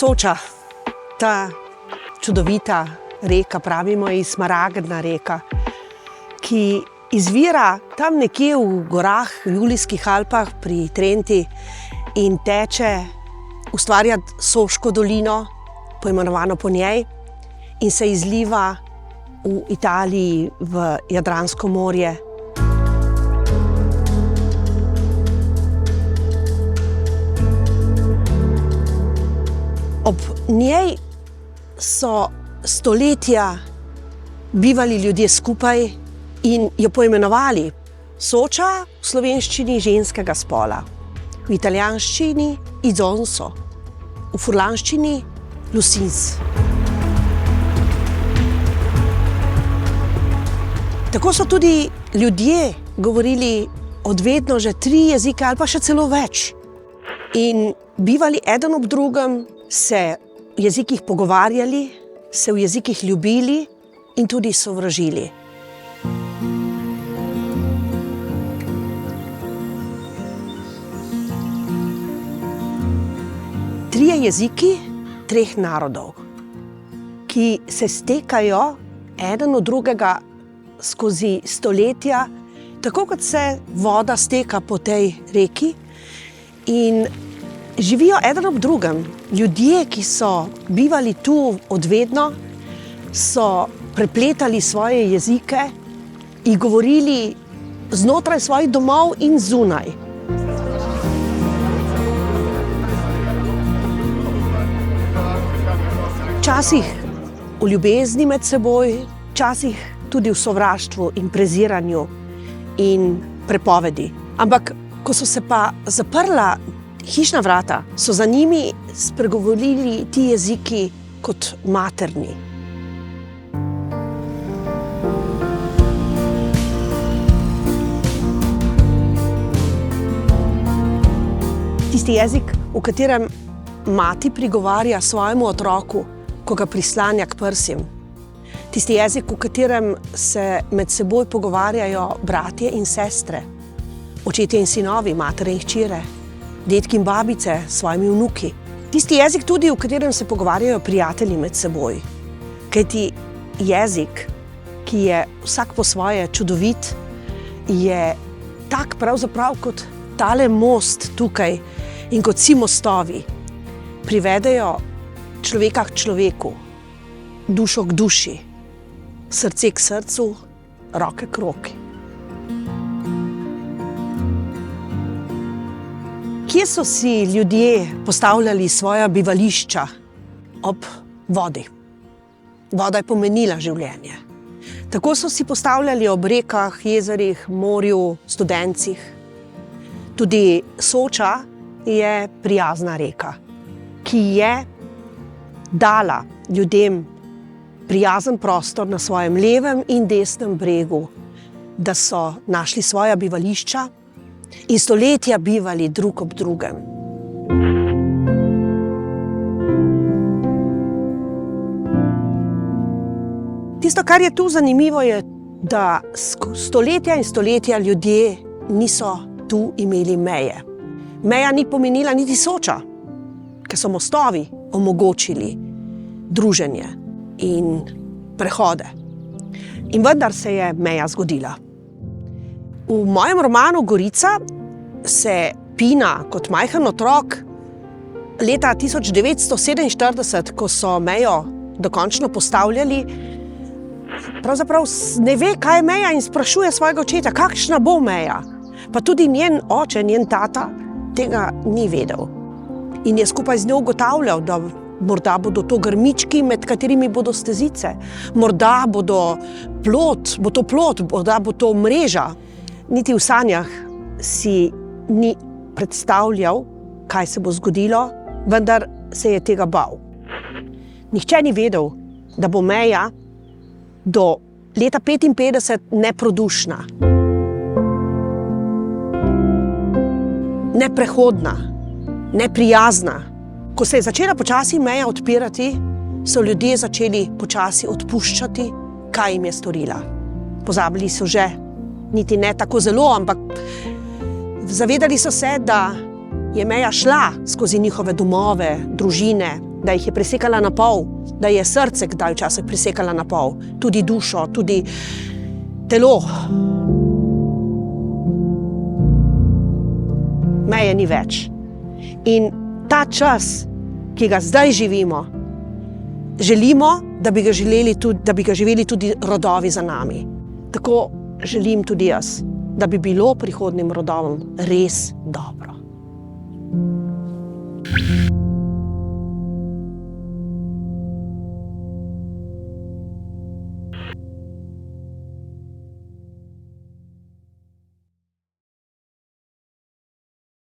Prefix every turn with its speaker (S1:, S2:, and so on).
S1: Soča, ta čudovita reka, pravimo ji smaragdna reka, ki izvira tam nekje v gorah, v Julijskih Alpah pri Trenti in teče, ustvarja Soško dolino, poimenovano po njej, in se izliva v Italiji v Jadransko morje. Ob njej so stoletja bivali ljudje skupaj in jo poimenovali Soča, v slovenščini ženskega spola, v italijanščini Isonzo, v furlanščini Lusins. Tako so tudi ljudje govorili od vedno že 3 jezike ali pa še celo več. In bivali eden ob drugem, se v jezikih pogovarjali, se v jezikih ljubili in tudi sovražili. Trije jeziki 3 narodov, ki se stekajo eden od drugega skozi stoletja, tako kot se voda steka po tej reki, in živijo eden ob drugem. Ljudje, ki so bivali tu od vedno, so prepletali svoje jezike in govorili znotraj svojih domov in zunaj. Včasih v ljubezni med seboj, včasih tudi v sovraštvu in preziranju in prepovedi. Ampak ko so se pa zaprla hišna vrata, so za njimi spregovorili ti jeziki kot materni. Tisti jezik, v katerem mati prigovarja svojemu otroku, ko ga prislanja k prsim. Tisti jezik, v katerem se med seboj pogovarjajo bratje in sestre, očetje in sinovi, matere in hčere, dedki in babice s svojimi vnuki. Tisti jezik tudi, v katerem se pogovarjajo prijatelji med seboj. Kajti jezik, ki je vsak po svoje čudovit, je tak pravzaprav kot tale most tukaj in kot vsi mostovi. Privedejo človeka k človeku, dušo k duši, srce k srcu, roke k roki. Kje so si ljudje postavljali svoja bivališča? Ob vodi. Voda je pomenila življenje. Tako so si postavljali ob rekah, jezerih, morju, studencih. Tudi Soča je prijazna reka, ki je dala ljudem prijazen prostor na svojem levem in desnem bregu, da so našli svoja bivališča in stoletja bivali drug ob drugem. Tisto, kar je tu zanimivo, je, da stoletja in stoletja ljudje niso tu imeli meje. Meja ni pomenila niti Soča, ker so mostovi omogočili druženje in prehode. In vendar se je meja zgodila. V mojem romanu Gorica se Pina kot majhen otrok leta 1947, ko so mejo dokončno postavljali, pravzaprav ne ve, kaj je meja, in sprašuje svojega očeta, kakšna bo meja. Pa tudi njen oče, njen tata, tega ni vedel. In je skupaj z njo ugotavljal, da morda bodo to grmički, med katerimi bodo stezice. Morda bo to plot, morda bo to mreža. Niti v sanjah si ni predstavljal, kaj se bo zgodilo, vendar se je tega bal. Nihče ni vedel, da bo meja do leta 1955 neprodušna, neprehodna, neprijazna. Ko se je začela počasi meja odpirati, so ljudje začeli počasi odpuščati, kaj jim je storila. Pozabili so že, niti ne tako zelo, ampak zavedali so se, da je meja šla skozi njihove domove, družine, da jih je presekala na pol, da je srce kdaj včasih presekala na pol, tudi dušo, tudi telo. Meje ni več. In ta čas, ki ga zdaj živimo, želimo, da bi ga živeli tudi rodovi za nami. Tako želim tudi jaz, da bi bilo prihodnjim rodovom res dobro.